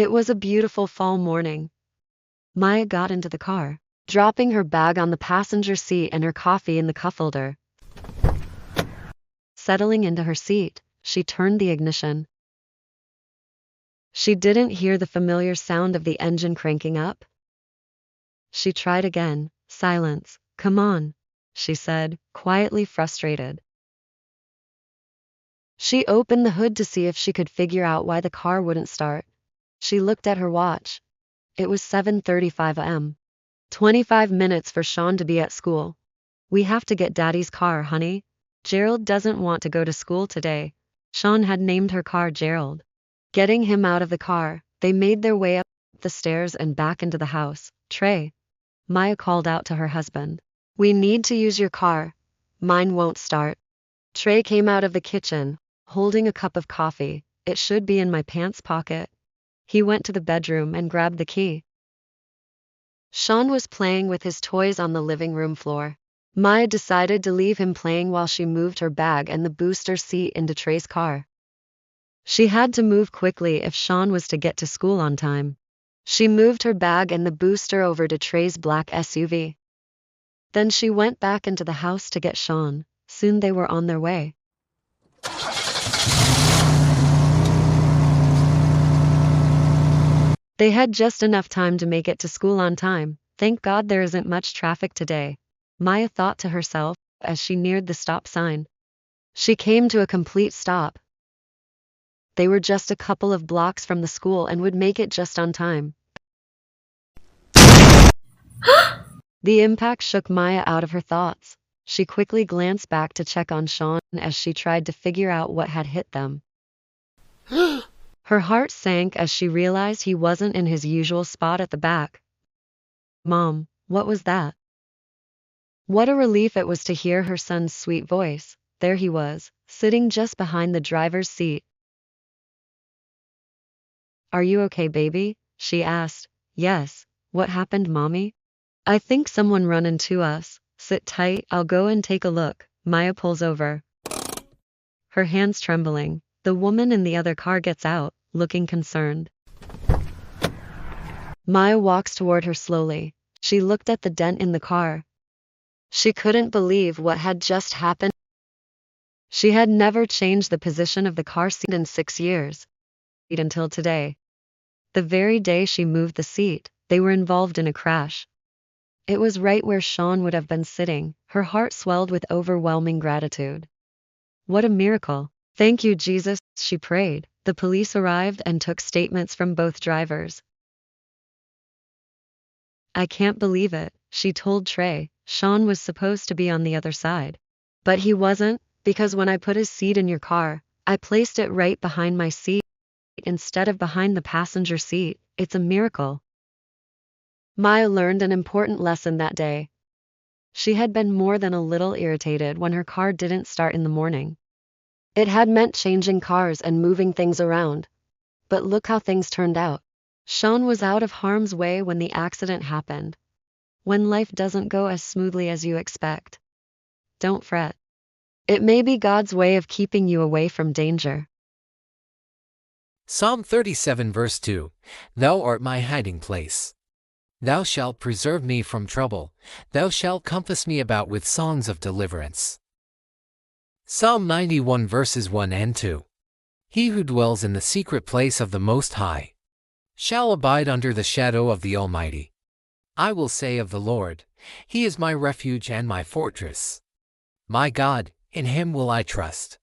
It was a beautiful fall morning. Maya got into the car, dropping her bag on the passenger seat and her coffee in the cup holder. Settling into her seat, she turned the ignition. She didn't hear the familiar sound of the engine cranking up. She tried again. Silence. "Come on," she said, quietly frustrated. She opened the hood to see if she could figure out why the car wouldn't start. She looked at her watch. It was 7:35 a.m. 25 minutes for Sean to be at school. "We have to get Daddy's car, honey. Gerald doesn't want to go to school today." Sean had named her car Gerald. Getting him out of the car, they made their way up the stairs and back into the house. "Trey," Maya called out to her husband. "We need to use your car. Mine won't start." Trey came out of the kitchen, holding a cup of coffee. "It should be in my pants pocket." He went to the bedroom and grabbed the key. Sean was playing with his toys on the living room floor. Maya decided to leave him playing while she moved her bag and the booster seat into Trey's car. She had to move quickly if Sean was to get to school on time. She moved her bag and the booster over to Trey's black SUV. Then she went back into the house to get Sean. Soon they were on their way. They had just enough time to make it to school on time. "Thank God there isn't much traffic today," Maya thought to herself as she neared the stop sign. She came to a complete stop. They were just a couple of blocks from the school and would make it just on time. The impact shook Maya out of her thoughts. She quickly glanced back to check on Sean as she tried to figure out what had hit them. Her heart sank as she realized he wasn't in his usual spot at the back. "Mom, what was that?" What a relief it was to hear her son's sweet voice. There he was, sitting just behind the driver's seat. "Are you okay, baby?" she asked. "Yes. What happened, Mommy?" "I think someone run into us. Sit tight, I'll go and take a look." Maya pulls over, her hands trembling. The woman in the other car gets out, looking concerned. Maya walks toward her slowly. She looked at the dent in the car. She couldn't believe what had just happened. She had never changed the position of the car seat in 6 years. Until today. The very day she moved the seat, they were involved in a crash. It was right where Sean would have been sitting. Her heart swelled with overwhelming gratitude. What a miracle. "Thank you, Jesus," she prayed. The police arrived and took statements from both drivers. "I can't believe it," she told Trey. "Sean was supposed to be on the other side. But he wasn't, because when I put his seat in your car, I placed it right behind my seat instead of behind the passenger seat. It's a miracle." Maya learned an important lesson that day. She had been more than a little irritated when her car didn't start in the morning. It had meant changing cars and moving things around. But look how things turned out. Sean was out of harm's way when the accident happened. When life doesn't go as smoothly as you expect, don't fret. It may be God's way of keeping you away from danger. Psalm 37 verse 2. Thou art my hiding place. Thou shalt preserve me from trouble. Thou shalt compass me about with songs of deliverance. Psalm 91 verses 1 and 2. He who dwells in the secret place of the Most High shall abide under the shadow of the Almighty. I will say of the Lord, He is my refuge and my fortress. My God, in Him will I trust.